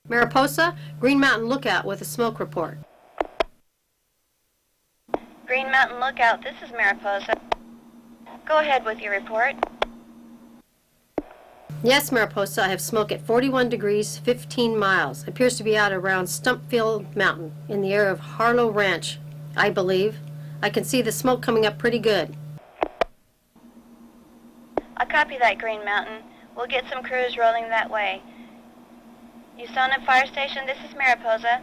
Mariposa, Green Mountain Lookout with a smoke report. Green Mountain Lookout, this is Mariposa. Go ahead with your report. Yes, Mariposa, I have smoke at 41 degrees, 15 miles. It appears to be out around Stumpfield Mountain in the area of Harlow Ranch, I believe. I can see the smoke coming up pretty good. I'll copy that, Green Mountain. We'll get some crews rolling that way. Usona Fire Station, this is Mariposa.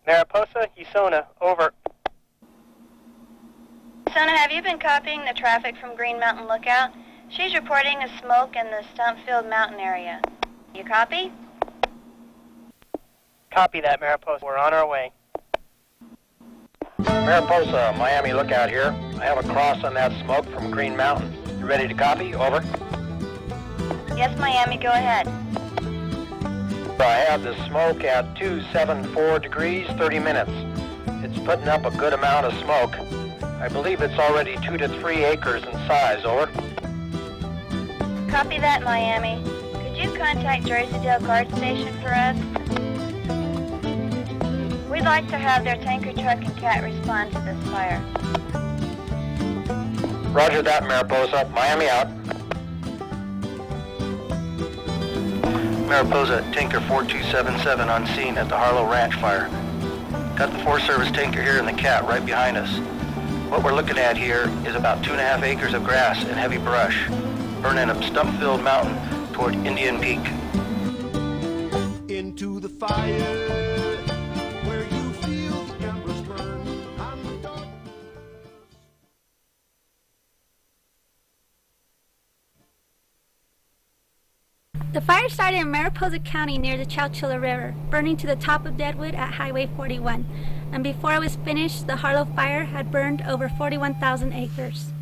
Mariposa, Usona, over. Usona, have you been copying the traffic from Green Mountain Lookout? She's reporting a smoke in the Stumpfield Mountain area. You copy? Copy that, Mariposa. We're on our way. Mariposa, Miami Lookout here. I have a cross on that smoke from Green Mountain. You ready to copy? Over. Yes, Miami, go ahead. I have the smoke at 274 degrees, 30 minutes. It's putting up a good amount of smoke. I believe it's already 2 to 3 acres in size. Over. Copy that, Miami. Could you contact Jersey-Dale Guard Station for us? We'd like to have their tanker truck and cat respond to this fire. Roger that, Mariposa. Miami out. Mariposa, tanker 4277 on scene at the Harlow Ranch fire. Got the Forest Service tanker here and the cat right behind us. What we're looking at here is about 2.5 acres of grass and heavy brush, burning up Stumpfield Mountain toward Indian Peak. Into the fire, where you feel the embers burn, and the dark. The fire started in Mariposa County near the Chowchilla River, burning to the top of Deadwood at Highway 41. And before it was finished, the Harlow Fire had burned over 41,000 acres.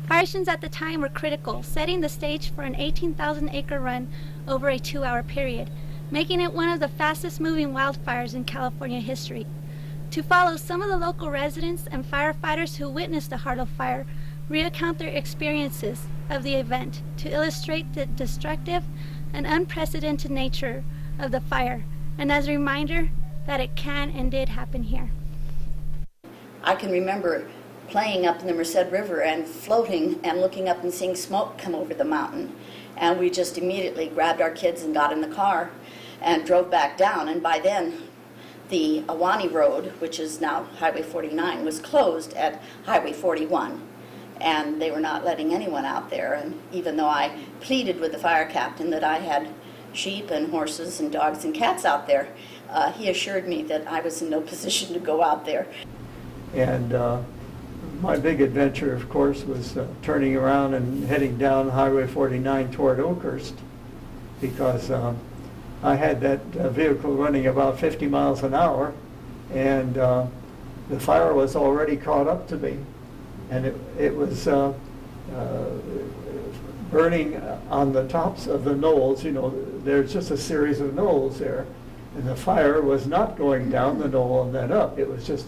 Fire stations at the time were critical, setting the stage for an 18,000-acre run over a 2-hour period, making it one of the fastest-moving wildfires in California history. To follow, some of the local residents and firefighters who witnessed the Harlow Fire recount their experiences of the event to illustrate the destructive and unprecedented nature of the fire, and as a reminder that it can and did happen here. I can remember playing up in the Merced River and floating and looking up and seeing smoke come over the mountain. And we just immediately grabbed our kids and got in the car and drove back down. And by then, the Ahwahnee Road, which is now Highway 49, was closed at Highway 41. And they were not letting anyone out there. And even though I pleaded with the fire captain that I had sheep and horses and dogs and cats out there, he assured me that I was in no position to go out there. And my big adventure, of course, was turning around and heading down Highway 49 toward Oakhurst, because I had that vehicle running about 50 miles an hour, and the fire was already caught up to me. And it was burning on the tops of the knolls. You know, there's just a series of knolls there. And the fire was not going down the knoll and then up. It was just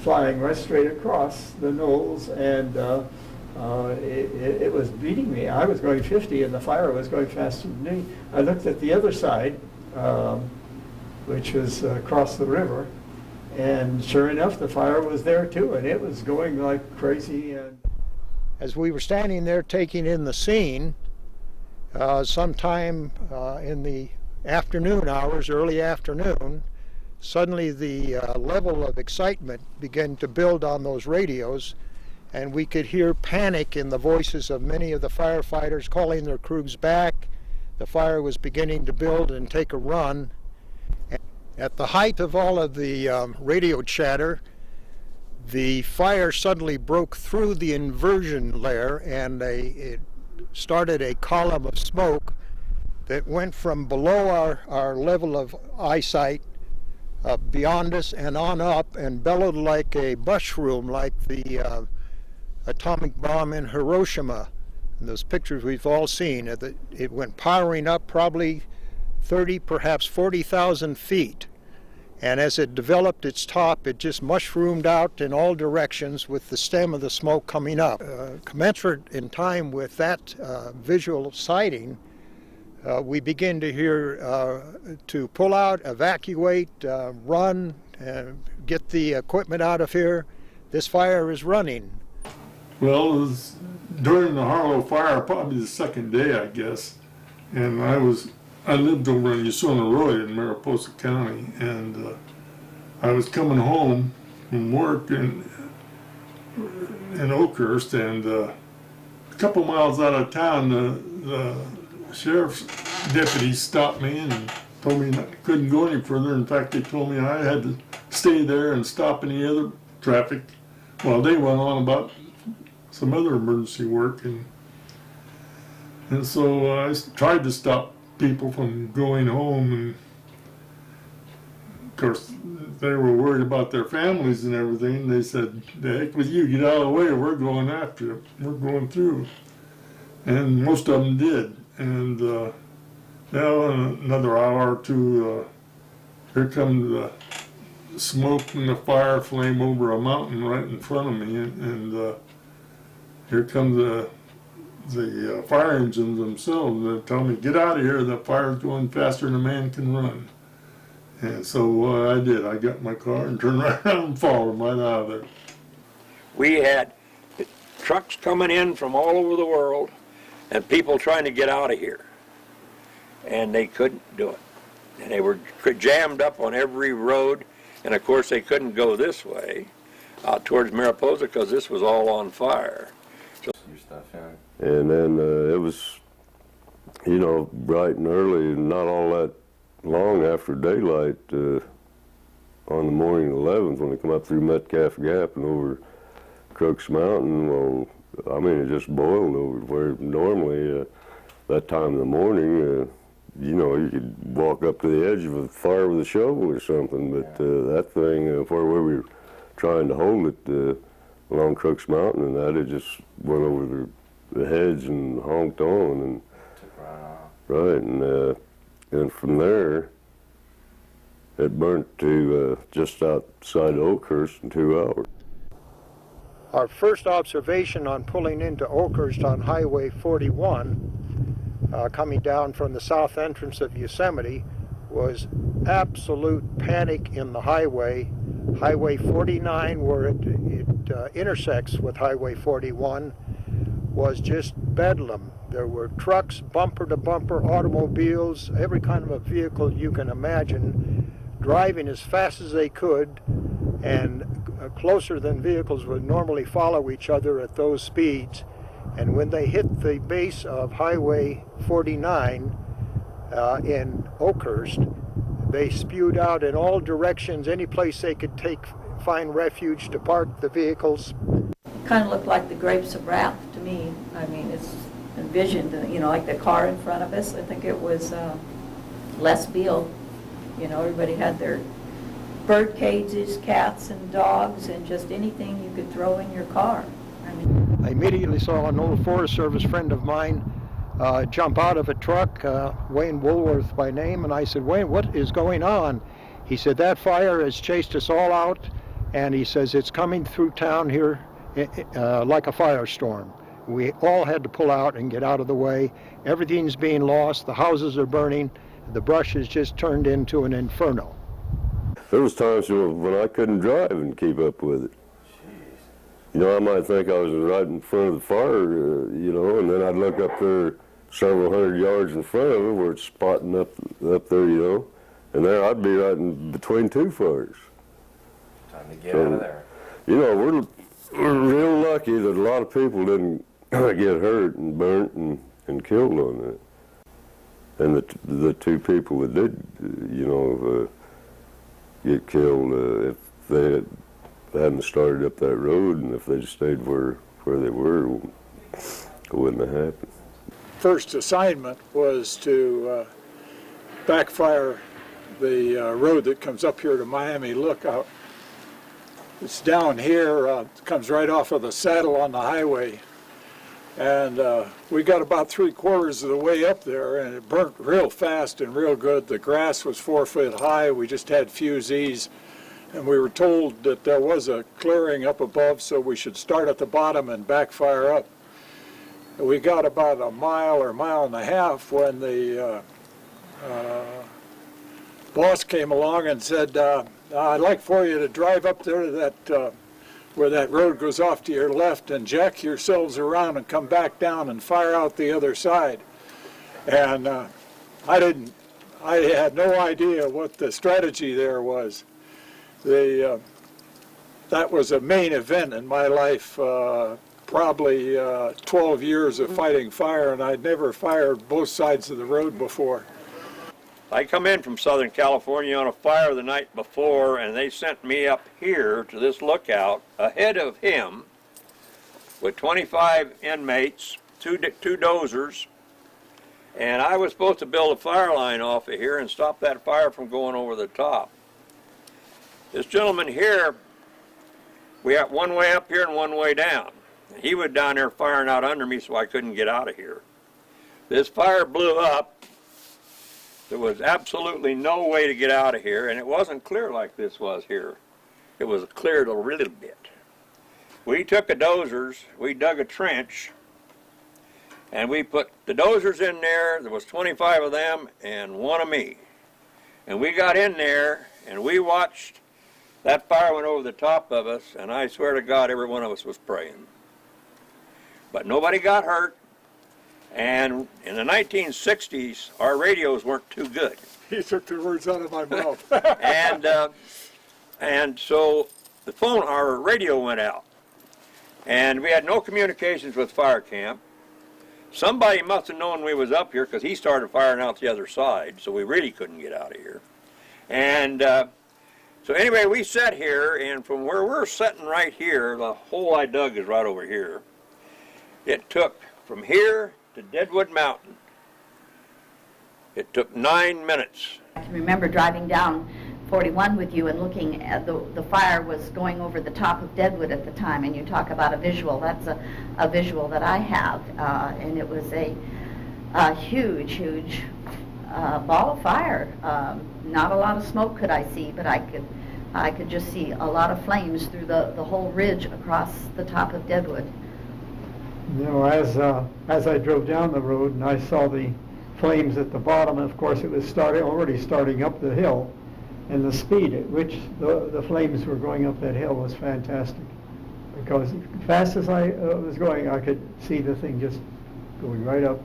flying right straight across the knolls, and it was beating me. I was going 50 and the fire was going faster than me. I looked at the other side, which was across the river, and sure enough, the fire was there too, and it was going like crazy. And as we were standing there taking in the scene, sometime in the afternoon hours, early afternoon, suddenly the level of excitement began to build on those radios, and we could hear panic in the voices of many of the firefighters calling their crews back. The fire was beginning to build and take a run. At the height of all of the radio chatter, the fire suddenly broke through the inversion layer, and it started a column of smoke that went from below our level of eyesight beyond us and on up, and bellowed like a mushroom, like the atomic bomb in Hiroshima. And those pictures we've all seen, it went powering up probably 30, perhaps 40,000 feet. And as it developed its top, it just mushroomed out in all directions with the stem of the smoke coming up. Commensurate in time with that visual sighting, we begin to hear to pull out, evacuate, run, get the equipment out of here. This fire is running. Well, it was during the Harlow Fire, probably the second day, I guess, and I lived over in Usona Roy in Mariposa County, and I was coming home from work in Oakhurst, and a couple miles out of town, the sheriff's deputies stopped me and told me I couldn't go any further. In fact, they told me I had to stay there and stop any other traffic while they went on about some other emergency work, and so I tried to stop people from going home, and of course they were worried about their families and everything. They said, "The heck with you, get out of the way, we're going after it, we're going through," and most of them did. And now in another hour or two, here comes the smoke and the fire flame over a mountain right in front of me, and here come the fire engines themselves. They tell me, "Get out of here, the fire's going faster than a man can run." And so I did. I got in my car and turned right around and followed them right out of there. We had trucks coming in from all over the world and people trying to get out of here. And they couldn't do it. And they were jammed up on every road. And of course they couldn't go this way out towards Mariposa because this was all on fire. So and then it was, you know, bright and early, not all that long after daylight on the morning of the 11th when they come up through Metcalf Gap and over Crooks Mountain. Well, I mean, it just boiled over where normally that time in the morning, you know, you could walk up to the edge of a fire with a shovel or something, but that thing, where we were trying to hold it along Crooks Mountain and that, it just went over the hedge and honked on, and right, and from there it burnt to just outside Oakhurst in 2 hours. Our first observation on pulling into Oakhurst on Highway 41, coming down from the south entrance of Yosemite, was absolute panic in the highway. Highway 49, where it intersects with Highway 41, was just bedlam. There were trucks, bumper to bumper, automobiles, every kind of a vehicle you can imagine, driving as fast as they could, and closer than vehicles would normally follow each other at those speeds. And when they hit the base of Highway 49 in Oakhurst, they spewed out in all directions, any place they could find refuge to park the vehicles. Kind of looked like the grapes of wrath to me. I mean, it's envisioned, you know, like the car in front of us. I think it was Les Beal. You know, everybody had their bird cages, cats and dogs, and just anything you could throw in your car. I immediately saw an old Forest Service friend of mine jump out of a truck, Wayne Woolworth by name, and I said, "Wayne, what is going on?" He said, "That fire has chased us all out," and he says, "It's coming through town here like a firestorm." We all had to pull out and get out of the way. Everything's being lost. The houses are burning. The brush has just turned into an inferno. There was times when I couldn't drive and keep up with it. You know, I might think I was right in front of the fire, you know, and then I'd look up there several hundred yards in front of it where it's spotting up there, you know, and there I'd be right in between two fires. Time to get out of there. You know, we're real lucky that a lot of people didn't get hurt and burnt and killed on that. And the two people that did, you know, get killed, if they hadn't started up that road and if they'd stayed where they were, it wouldn't have happened. First assignment was to backfire the road that comes up here to Miami Lookout. It's down here, comes right off of the saddle on the highway. And we got about 3/4 of the way up there, and it burnt real fast and real good. The grass was 4 foot high. We just had fusees, and we were told that there was a clearing up above, so we should start at the bottom and backfire up. We got about a mile or mile and a half when the boss came along and said, I'd like for you to drive up there to that where that road goes off to your left and jack yourselves around and come back down and fire out the other side. And I had no idea what the strategy there was. That was a main event in my life, probably 12 years of fighting fire, and I'd never fired both sides of the road before. I come in from Southern California on a fire the night before, and they sent me up here to this lookout ahead of him with 25 inmates, two dozers, and I was supposed to build a fire line off of here and stop that fire from going over the top. This gentleman here, we had one way up here and one way down. He was down there firing out under me, so I couldn't get out of here. This fire blew up. There was absolutely no way to get out of here, and it wasn't clear like this was here. It was cleared a little bit. We took the dozers, we dug a trench, and we put the dozers in there. There was 25 of them and one of me. And we got in there, and we watched that fire went over the top of us, and I swear to God, every one of us was praying. But nobody got hurt. And in the 1960s, our radios weren't too good. He took the words out of my mouth. and so our radio went out. And we had no communications with fire camp. Somebody must have known we was up here because he started firing out the other side, so we really couldn't get out of here. And so anyway, we sat here, and from where we're sitting right here, the hole I dug is right over here. It took from here to Deadwood Mountain. It took 9 minutes. I can remember driving down 41 with you and looking at the fire was going over the top of Deadwood at the time, and you talk about a visual. That's a visual that I have, and it was a huge ball of fire. Not a lot of smoke could I see, but I could just see a lot of flames through the whole ridge across the top of Deadwood. You know, as I drove down the road and I saw the flames at the bottom, and of course it was already starting up the hill, and the speed at which the flames were going up that hill was fantastic. Because as fast as I was going, I could see the thing just going right up.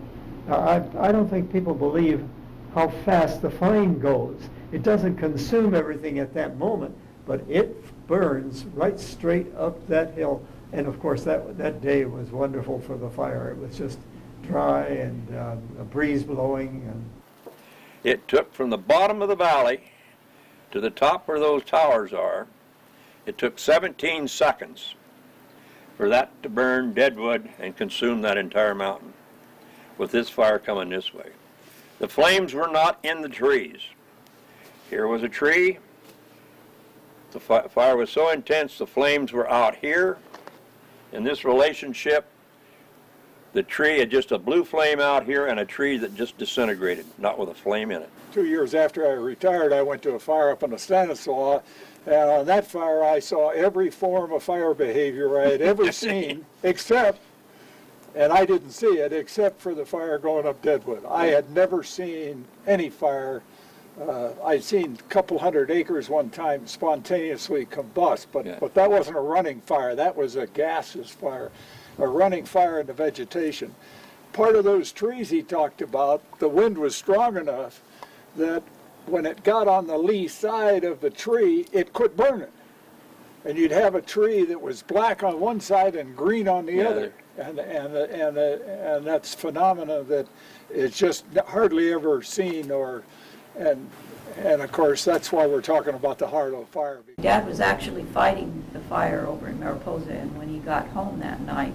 I don't think people believe how fast the flame goes. It doesn't consume everything at that moment, but it burns right straight up that hill. And of course, that day was wonderful for the fire. It was just dry and a breeze blowing. And it took from the bottom of the valley to the top where those towers are, it took 17 seconds for that to burn Deadwood and consume that entire mountain, with this fire coming this way. The flames were not in the trees. Here was a tree. The fire was so intense, the flames were out here. In this relationship, the tree had just a blue flame out here and a tree that just disintegrated, not with a flame in it. 2 years after I retired, I went to a fire up in the Stanislaus, and on that fire I saw every form of fire behavior I had ever seen, except, and I didn't see it, except for the fire going up Deadwood. I had never seen any fire. I'd seen a couple hundred acres one time spontaneously combust, but that wasn't a running fire. That was a gaseous fire, a running fire in the vegetation. Part of those trees he talked about, the wind was strong enough that when it got on the lee side of the tree, it quit burning. And you'd have a tree that was black on one side and green on the other. And that's phenomena that it's just hardly ever seen and of course, that's why we're talking about the Harlow Fire. Dad was actually fighting the fire over in Mariposa, and when he got home that night,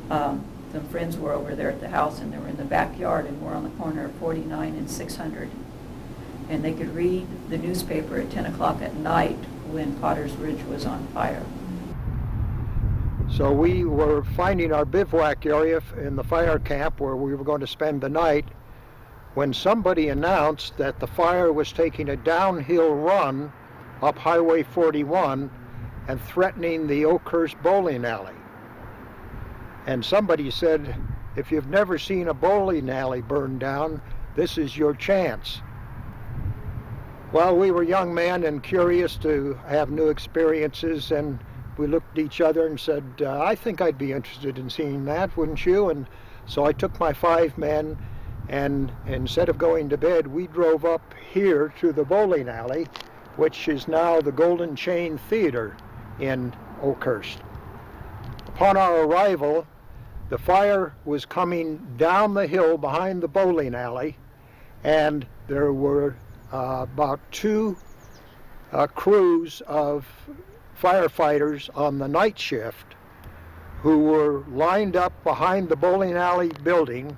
some friends were over there at the house, and they were in the backyard, and we're on the corner of 49 and 600. And they could read the newspaper at 10 o'clock at night when Potter's Ridge was on fire. So we were finding our bivouac area in the fire camp where we were going to spend the night, when somebody announced that the fire was taking a downhill run up Highway 41 and threatening the Oakhurst bowling alley. And somebody said, if you've never seen a bowling alley burn down, this is your chance. Well, we were young men and curious to have new experiences, and we looked at each other and said, I think I'd be interested in seeing that, wouldn't you? And so I took my 5 men, and instead of going to bed, we drove up here to the bowling alley, which is now the Golden Chain Theater in Oakhurst. Upon our arrival, the fire was coming down the hill behind the bowling alley, and there were about 2 crews of firefighters on the night shift who were lined up behind the bowling alley building,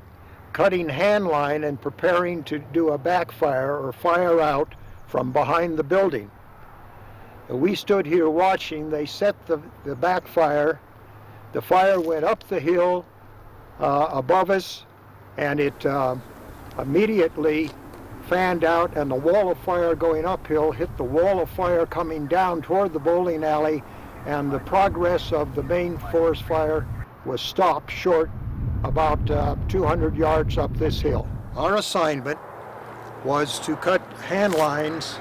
cutting hand line and preparing to do a backfire or fire out from behind the building. We stood here watching. They set the backfire. The fire went up the hill above us, and it immediately fanned out, and the wall of fire going uphill hit the wall of fire coming down toward the bowling alley, and the progress of the main forest fire was stopped short about 200 yards up this hill. Our assignment was to cut hand lines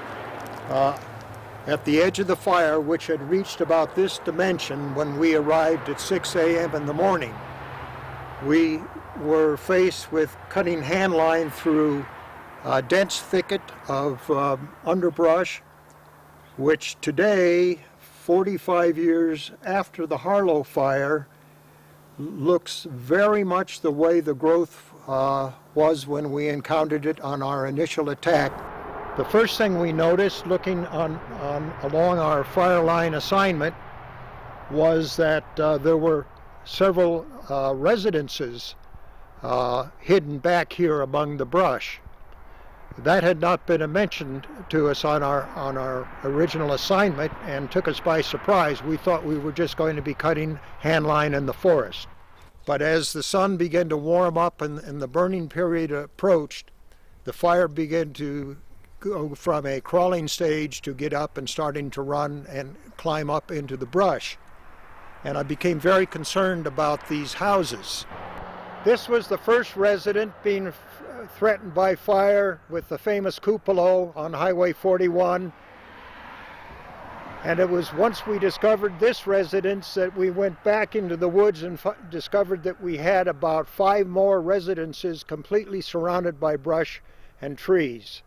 at the edge of the fire, which had reached about this dimension when we arrived at 6 a.m. in the morning. We were faced with cutting hand line through a dense thicket of underbrush, which today, 45 years after the Harlow Fire, looks very much the way the growth was when we encountered it on our initial attack. The first thing we noticed looking along our fire line assignment was that there were several residences hidden back here among the brush. That had not been mentioned to us on our original assignment and took us by surprise. We thought we were just going to be cutting hand line in the forest. But as the sun began to warm up and the burning period approached, the fire began to go from a crawling stage to get up and starting to run and climb up into the brush. And I became very concerned about these houses. This was the first resident being threatened by fire with the famous cupola on Highway 41. And it was once we discovered this residence that we went back into the woods and discovered that we had about 5 more residences completely surrounded by brush and trees.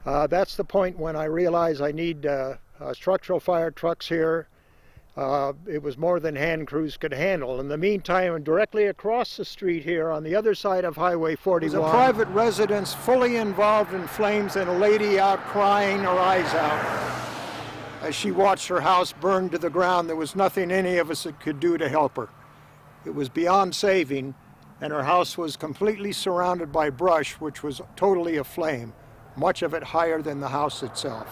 That's the point when I realized I need structural fire trucks here. It was more than hand crews could handle. In the meantime, directly across the street here on the other side of Highway 41, was a private residence fully involved in flames and a lady out crying her eyes out. As she watched her house burn to the ground, there was nothing any of us could do to help her. It was beyond saving, and her house was completely surrounded by brush, which was totally aflame, much of it higher than the house itself.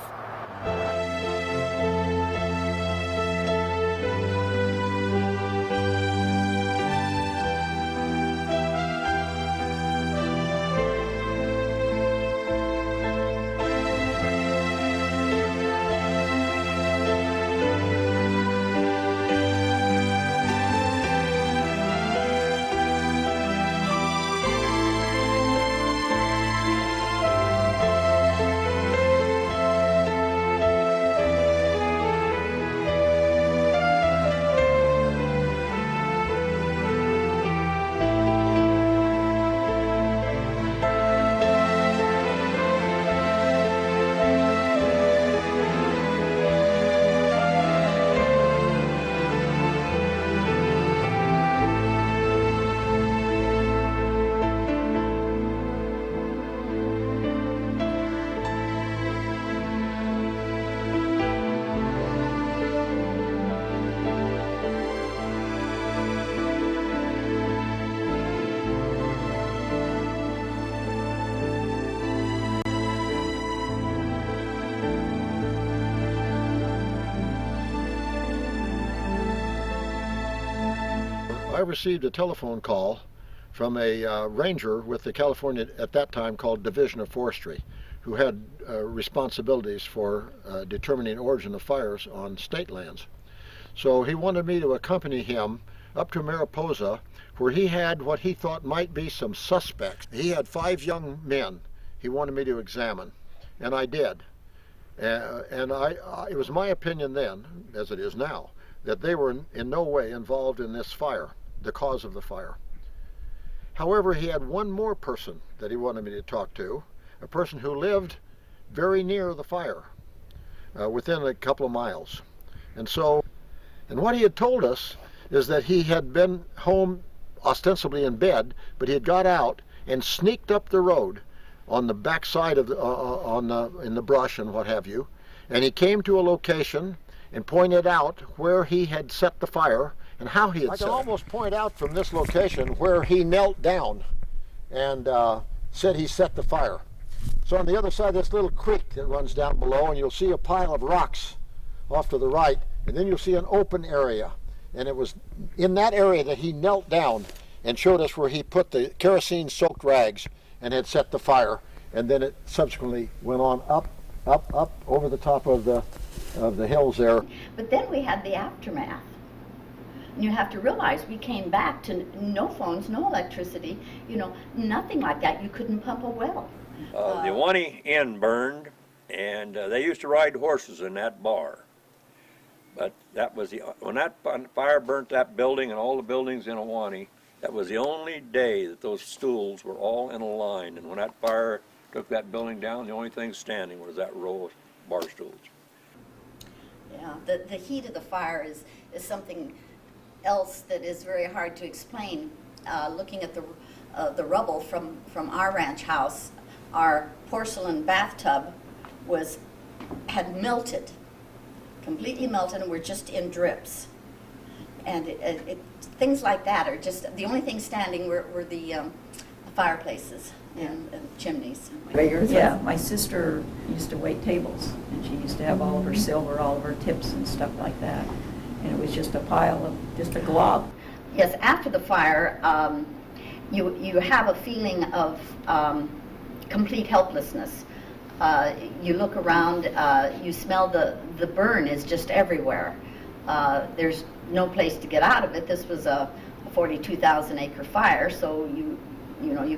I received a telephone call from a ranger with the California, at that time called Division of Forestry, who had responsibilities for determining origin of fires on state lands. So he wanted me to accompany him up to Mariposa, where he had what he thought might be some suspects. He had 5 young men he wanted me to examine, and I did. And it was my opinion then, as it is now, that they were in no way involved in this fire, the cause of the fire. However, he had one more person that he wanted me to talk to, a person who lived very near the fire, within a couple of miles. And what he had told us is that he had been home ostensibly in bed, but he had got out and sneaked up the road on the backside of in the brush and what have you, and he came to a location and pointed out where he had set the fire and how he had set it. I can almost point out from this location where he knelt down and said he set the fire. So on the other side of this little creek that runs down below, and you'll see a pile of rocks off to the right, and then you'll see an open area. And it was in that area that he knelt down and showed us where he put the kerosene-soaked rags and had set the fire. And then it subsequently went on up over the top of the hills there. But then we had the aftermath. And you have to realize we came back to no phones, no electricity, nothing like that. You couldn't pump a well. The Ahwahnee Inn burned, and they used to ride horses in that bar. But that was when that fire burnt that building and all the buildings in Ahwahnee, that was the only day that those stools were all in a line. And when that fire took that building down, the only thing standing was that row of bar stools. Yeah, the heat of the fire is something else that is very hard to explain. Looking at the rubble from our ranch house, our porcelain bathtub had melted, completely melted, and we're just in drips. And things like that are just, the only things standing were the fireplaces and chimneys. Yeah, my sister used to wait tables, and she used to have all of her silver, all of her tips and stuff like that. And it was just a pile of, just a glob. Yes, after the fire, you have a feeling of complete helplessness. You look around, you smell the burn is just everywhere. There's no place to get out of it. This was a 42,000 acre fire, so you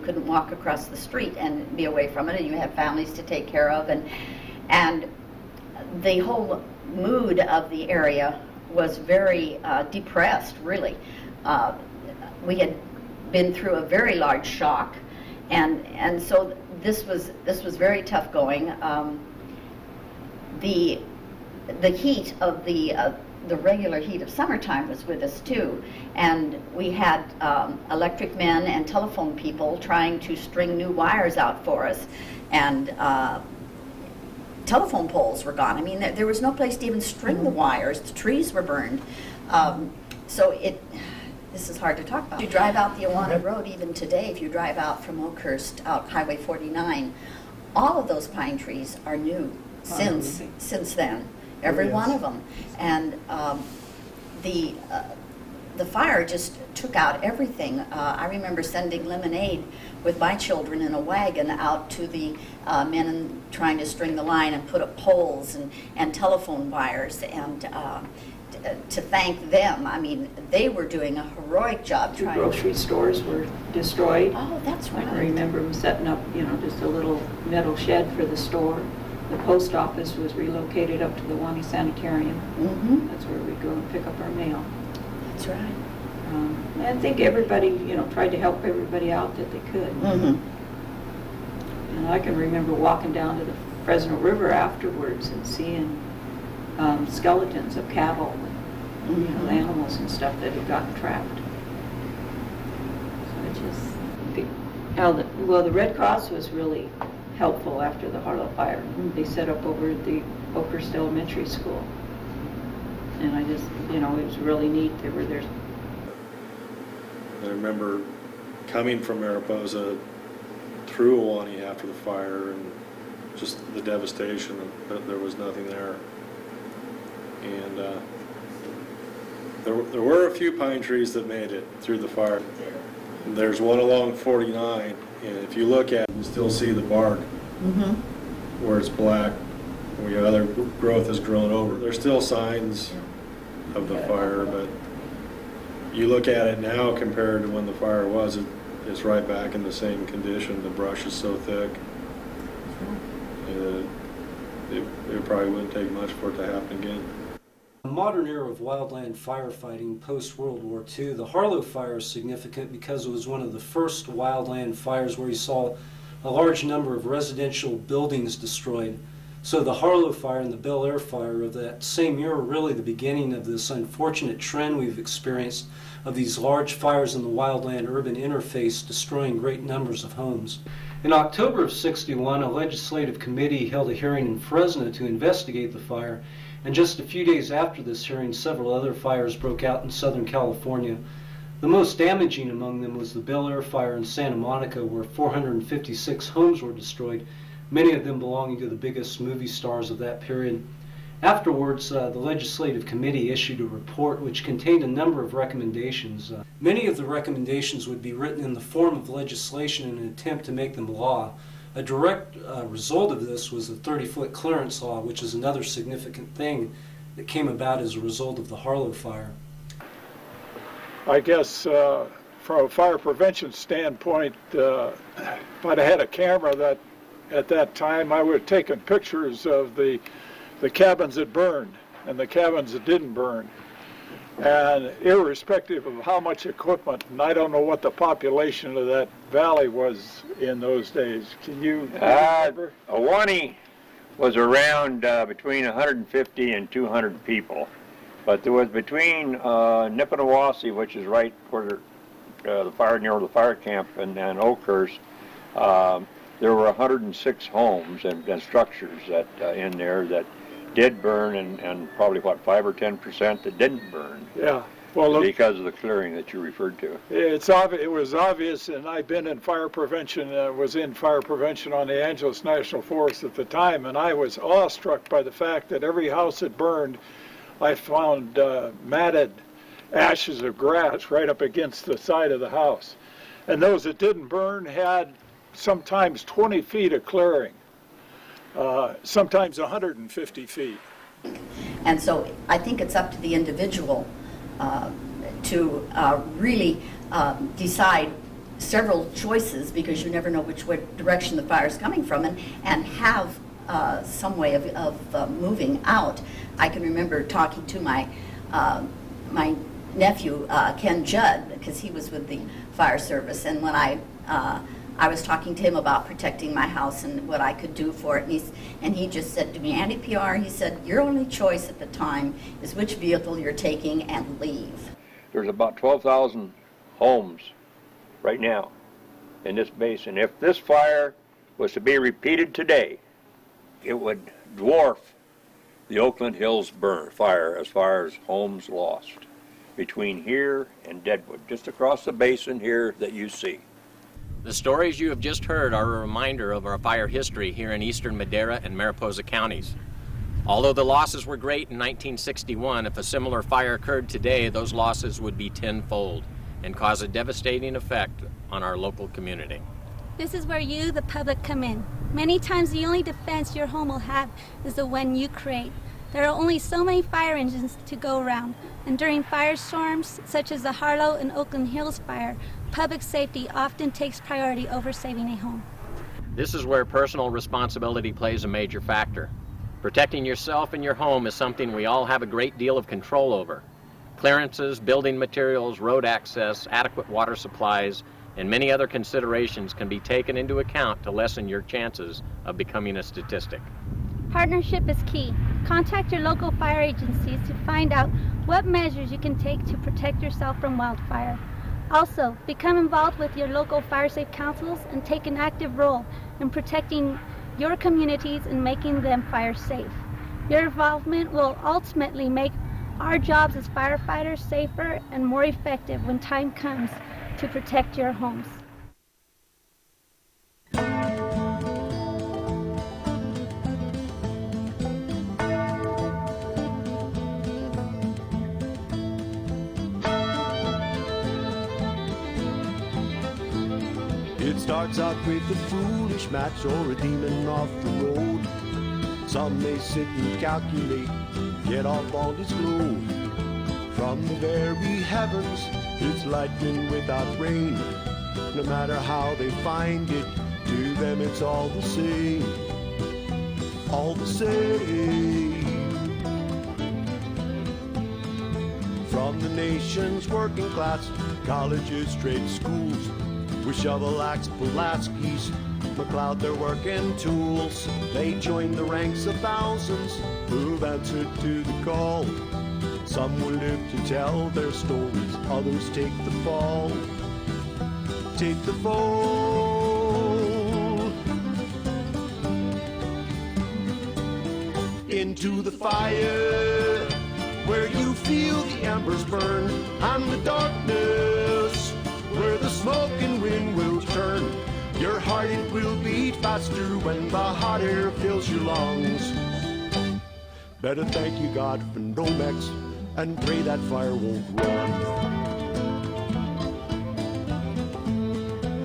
couldn't walk across the street and be away from it, and you had families to take care of, and the whole mood of the area was very depressed, really. We had been through a very large shock, and so this was very tough going. The heat of the regular heat of summertime was with us too, and we had electric men and telephone people trying to string new wires out for us, and telephone poles were gone. I mean, there was no place to even string the wires. The trees were burned. This is hard to talk about. You drive out the Ahwahnee Road even today, if you drive out from Oakhurst, out Highway 49, all of those pine trees are new since then. Every one of them. And the fire just took out everything. I remember sending lemonade with my children in a wagon out to the men and trying to string the line and put up poles and telephone wires, and to thank them. I mean, they were doing a heroic job. The grocery stores were destroyed. Oh, that's right. I remember them setting up, just a little metal shed for the store. The post office was relocated up to the Ahwahnee Sanitarium. Mm-hmm. That's where we go and pick up our mail. That's right. I think everybody, tried to help everybody out that they could. Mm-hmm. And I can remember walking down to the Fresno River afterwards and seeing skeletons of cattle and animals and stuff that had gotten trapped. So the Red Cross was really helpful after the Harlow Fire. They set up over at the Oakhurst Elementary School. And I just, it was really neat. They were there. I remember coming from Mariposa through Ahwahnee after the fire, and just the devastation that there was nothing there. And there were a few pine trees that made it through the fire. And there's one along 49, and if you look at it, you still see the bark where it's black, where other growth has grown over. There's still signs of the fire, but you look at it now compared to when the fire was, it's right back in the same condition. The brush is so thick. It probably wouldn't take much for it to happen again. In the modern era of wildland firefighting post-World War II, the Harlow Fire is significant because it was one of the first wildland fires where you saw a large number of residential buildings destroyed. So the Harlow Fire and the Bel Air Fire of that same year were really the beginning of this unfortunate trend we've experienced of these large fires in the wildland-urban interface destroying great numbers of homes. In October of '61, a legislative committee held a hearing in Fresno to investigate the fire, and just a few days after this hearing, several other fires broke out in Southern California. The most damaging among them was the Bel Air Fire in Santa Monica, where 456 homes were destroyed, many of them belonging to the biggest movie stars of that period. Afterwards, the legislative committee issued a report which contained a number of recommendations. Many of the recommendations would be written in the form of legislation in an attempt to make them law. A direct result of this was the 30-foot clearance law, which is another significant thing that came about as a result of the Harlow Fire. I guess from a fire prevention standpoint, if I'd have had a camera that at that time, I would have taken pictures of the cabins that burned and the cabins that didn't burn. And irrespective of how much equipment, and I don't know what the population of that valley was in those days. Can you remember? Ahwahnee was around between 150 and 200 people. But there was between Nippanawasi, which is right where the fire, near the fire camp, and Oakhurst, there were 106 homes and structures that in there that did burn, and probably, what, 5 or 10% that didn't burn. Yeah. Well, because of the clearing that you referred to. It was obvious, and I've been in fire prevention, was in fire prevention on the Angeles National Forest at the time, and I was awestruck by the fact that every house that burned, I found matted ashes of grass right up against the side of the house. And those that didn't burn had sometimes 20 feet of clearing, sometimes 150 feet. And so I think it's up to the individual to really decide several choices, because you never know which direction the fire is coming from, and have some way of moving out. I can remember talking to my nephew, Ken Judd, because he was with the fire service, and when I was talking to him about protecting my house and what I could do for it, and he just said to me, Andy PR, he said, your only choice at the time is which vehicle you're taking and leave. There's about 12,000 homes right now in this basin. If this fire was to be repeated today, it would dwarf the Oakland Hills fire as far as homes lost between here and Deadwood, just across the basin here that you see. The stories you have just heard are a reminder of our fire history here in eastern Madera and Mariposa counties. Although the losses were great in 1961, if a similar fire occurred today, those losses would be tenfold and cause a devastating effect on our local community. This is where you, the public, come in. Many times the only defense your home will have is the one you create. There are only so many fire engines to go around, and during firestorms, such as the Harlow and Oakland Hills fire, public safety often takes priority over saving a home. This is where personal responsibility plays a major factor. Protecting yourself and your home is something we all have a great deal of control over. Clearances, building materials, road access, adequate water supplies, and many other considerations can be taken into account to lessen your chances of becoming a statistic. Partnership is key. Contact your local fire agencies to find out what measures you can take to protect yourself from wildfire. Also, become involved with your local fire safe councils and take an active role in protecting your communities and making them fire safe. Your involvement will ultimately make our jobs as firefighters safer and more effective when time comes to protect your homes. It starts out with a foolish match or a demon off the road. Some may sit and calculate, get off on his load. From the very heavens, it's lightning without rain. No matter how they find it, to them it's all the same. All the same. From the nation's working class, colleges, trade schools, with shovel axe, Pulaski's, McLeod, their working tools. They join the ranks of thousands who've answered to the call. Some will live to tell their stories, others take the fall. Take the fall. Into the fire, where you feel the embers burn, and the darkness, where the smoke and wind will turn. Your heart, it will beat faster when the hot air fills your lungs. Better thank you, God, for Nomex, and pray that fire won't run.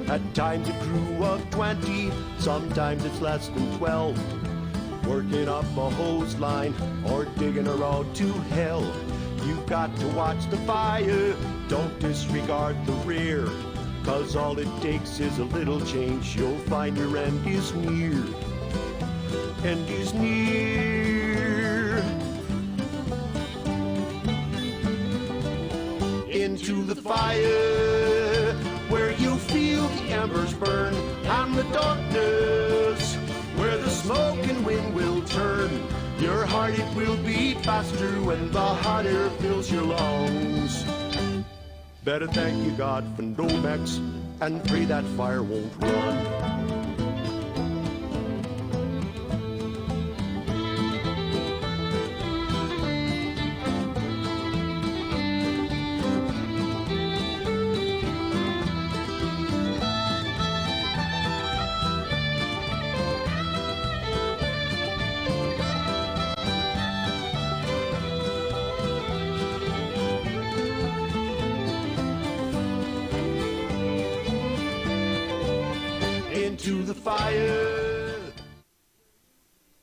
At times a crew of 20, sometimes it's less than 12, working up a hose line or digging a road to hell. You've got to watch the fire, don't disregard the rear, 'cause all it takes is a little change, you'll find your end is near. End is near. Into the fire, where you feel the embers burn, and the darkness, where the smoke and wind will turn. Your heart, it will beat faster when the hot air fills your lungs. Better thank you, God, for Nomex, and pray that fire won't run. Into the fire.